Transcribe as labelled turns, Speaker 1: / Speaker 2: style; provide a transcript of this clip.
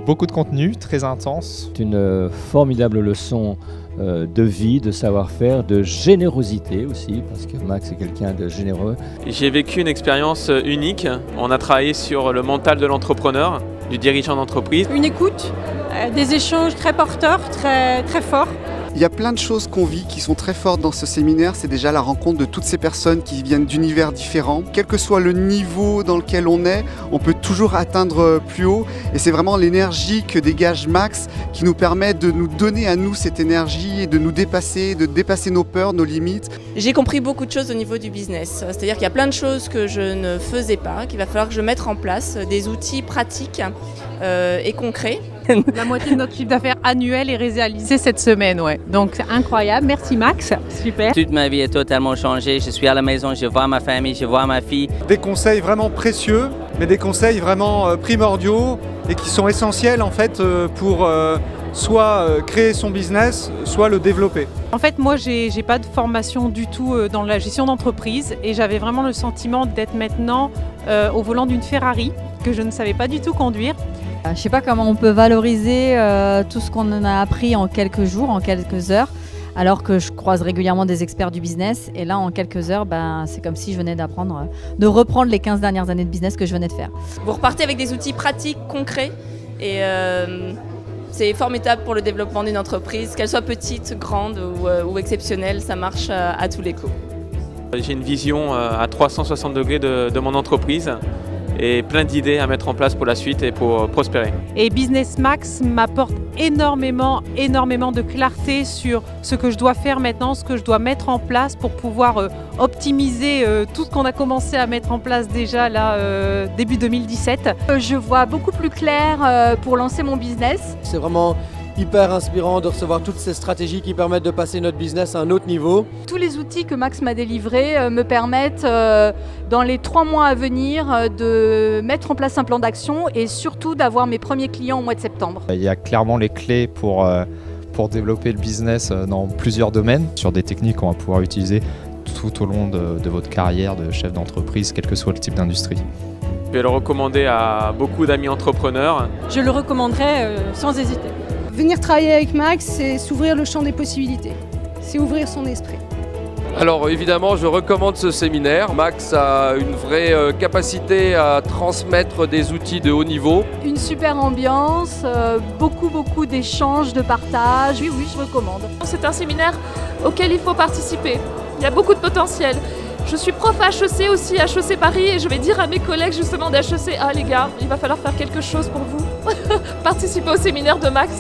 Speaker 1: beaucoup de contenu, très intense.
Speaker 2: C'est une formidable leçon de vie, de savoir-faire, de générosité aussi, parce que Max est quelqu'un de généreux.
Speaker 3: J'ai vécu une expérience unique. On a travaillé sur le mental de l'entrepreneur, du dirigeant d'entreprise.
Speaker 4: Une écoute, des échanges très porteurs, très forts.
Speaker 5: Il y a plein de choses qu'on vit qui sont très fortes dans ce séminaire. C'est déjà la rencontre de toutes ces personnes qui viennent d'univers différents. Quel que soit le niveau dans lequel on peut toujours atteindre plus haut. Et c'est vraiment l'énergie que dégage Max qui nous permet de nous donner à nous cette énergie et de nous dépasser, de dépasser nos peurs, nos limites.
Speaker 6: J'ai compris beaucoup de choses au niveau du business. C'est-à-dire qu'il y a plein de choses que je ne faisais pas, qu'il va falloir que je mette en place, des outils pratiques et concrets.
Speaker 4: La moitié de notre chiffre d'affaires annuel est réalisé cette semaine, ouais. Donc c'est incroyable. Merci Max, super.
Speaker 7: Toute ma vie a totalement changé. Je suis à la maison, je vois ma famille, je vois ma fille.
Speaker 8: Des conseils vraiment précieux, mais des conseils vraiment primordiaux et qui sont essentiels en fait pour soit créer son business, soit le développer.
Speaker 4: En fait, moi, j'ai pas de formation du tout dans la gestion d'entreprise et j'avais vraiment le sentiment d'être maintenant au volant d'une Ferrari que je ne savais pas du tout conduire.
Speaker 9: Je ne sais pas comment on peut valoriser tout ce qu'on en a appris en quelques jours, en quelques heures, alors que je croise régulièrement des experts du business. Et là, en quelques heures, c'est comme si je venais de reprendre les 15 dernières années de business que je venais de faire.
Speaker 6: Vous repartez avec des outils pratiques, concrets et c'est formidable pour le développement d'une entreprise, qu'elle soit petite, grande ou exceptionnelle, ça marche à tous les coups.
Speaker 3: J'ai une vision à 360 degrés de mon entreprise et plein d'idées à mettre en place pour la suite et pour prospérer.
Speaker 4: Et Business Max m'apporte énormément de clarté sur ce que je dois faire maintenant, ce que je dois mettre en place pour pouvoir optimiser tout ce qu'on a commencé à mettre en place déjà là début 2017.
Speaker 10: Je vois beaucoup plus clair pour lancer mon business.
Speaker 11: C'est vraiment hyper inspirant de recevoir toutes ces stratégies qui permettent de passer notre business à un autre niveau.
Speaker 10: Tous les outils que Max m'a délivrés me permettent dans les 3 mois à venir de mettre en place un plan d'action et surtout d'avoir mes premiers clients au mois de septembre.
Speaker 1: Il y a clairement les clés pour développer le business dans plusieurs domaines, sur des techniques qu'on va pouvoir utiliser tout au long de votre carrière de chef d'entreprise, quel que soit le type d'industrie.
Speaker 3: Je vais le recommander à beaucoup d'amis entrepreneurs.
Speaker 4: Je le recommanderais sans hésiter.
Speaker 12: Venir travailler avec Max, c'est s'ouvrir le champ des possibilités, c'est ouvrir son esprit.
Speaker 13: Alors évidemment, je recommande ce séminaire. Max a une vraie capacité à transmettre des outils de haut niveau.
Speaker 10: Une super ambiance, beaucoup d'échanges, de partage. Oui, je recommande.
Speaker 14: C'est un séminaire auquel il faut participer. Il y a beaucoup de potentiel. Je suis prof à HEC aussi, à HEC Paris, et je vais dire à mes collègues justement d'HEC, les gars, il va falloir faire quelque chose pour vous. Participez au séminaire de Max.